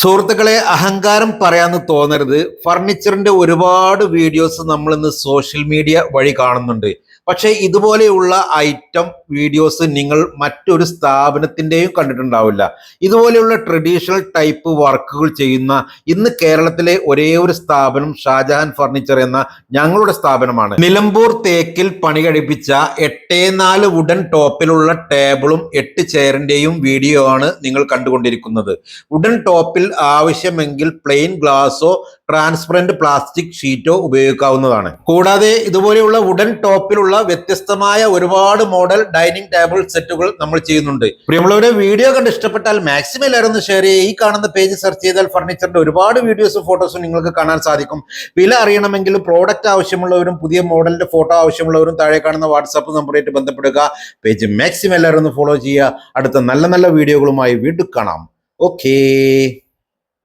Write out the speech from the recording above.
സുഹൃത്തുക്കളെ, അഹങ്കാരം പറയാന്ന് തോന്നരുത്. ഫർണിച്ചറിന്റെ ഒരുപാട് വീഡിയോസ് നമ്മൾ ഇന്ന് സോഷ്യൽ മീഡിയ വഴി കാണുന്നുണ്ട്. പക്ഷെ ഇതുപോലെയുള്ള ഐറ്റം വീഡിയോസ് നിങ്ങൾ മറ്റൊരു സ്ഥാപനത്തിന്റെയും കണ്ടിട്ടുണ്ടാവില്ല. ഇതുപോലെയുള്ള ട്രഡീഷണൽ ടൈപ്പ് വർക്കുകൾ ചെയ്യുന്ന ഇന്ന് കേരളത്തിലെ ഒരേ ഒരു സ്ഥാപനം ഷാജഹാൻ ഫർണിച്ചർ എന്ന ഞങ്ങളുടെ സ്ഥാപനമാണ്. നിലമ്പൂർ തേക്കിൽ പണി കഴിപ്പിച്ച 8x4 വുഡൻ ടോപ്പിലുള്ള ടേബിളും 8 ചെയറിന്റെയും വീഡിയോ ആണ് നിങ്ങൾ കണ്ടുകൊണ്ടിരിക്കുന്നത്. വുഡൻ ടോപ്പിൽ ആവശ്യമെങ്കിൽ പ്ലെയിൻ ഗ്ലാസോ ട്രാൻസ്പെറന്റ് പ്ലാസ്റ്റിക് ഷീറ്റോ ഉപയോഗിക്കാവുന്നതാണ്. കൂടാതെ ഇതുപോലെയുള്ള വുഡൻ ടോപ്പിലുള്ള വ്യത്യസ്തമായ ഒരുപാട് മോഡൽ ഡൈനിങ് ടേബിൾ സെറ്റുകൾ നമ്മൾ ചെയ്യുന്നുണ്ട്. പ്രിയമുള്ളവരെ, വീഡിയോ കണ്ട് ഇഷ്ടപ്പെട്ടാൽ മാക്സിമം എല്ലാവരും ഷെയർ ചെയ്യുക. ഈ കാണുന്ന പേജ് സെർച്ച് ചെയ്താൽ ഫർണിച്ചറിന്റെ ഒരുപാട് വീഡിയോസും ഫോട്ടോസും നിങ്ങൾക്ക് കാണാൻ സാധിക്കും. വില അറിയണമെങ്കിലും പ്രോഡക്റ്റ് ആവശ്യമുള്ളവരും പുതിയ മോഡലിന്റെ ഫോട്ടോ ആവശ്യമുള്ളവരും താഴെ കാണുന്ന വാട്സാപ്പ് നമ്പറായിട്ട് ബന്ധപ്പെടുക. പേജ് മാക്സിമം എല്ലാവരും ഫോളോ ചെയ്യുക. അടുത്ത നല്ല നല്ല വീഡിയോകളുമായി വീണ്ടും കാണാം. Okay.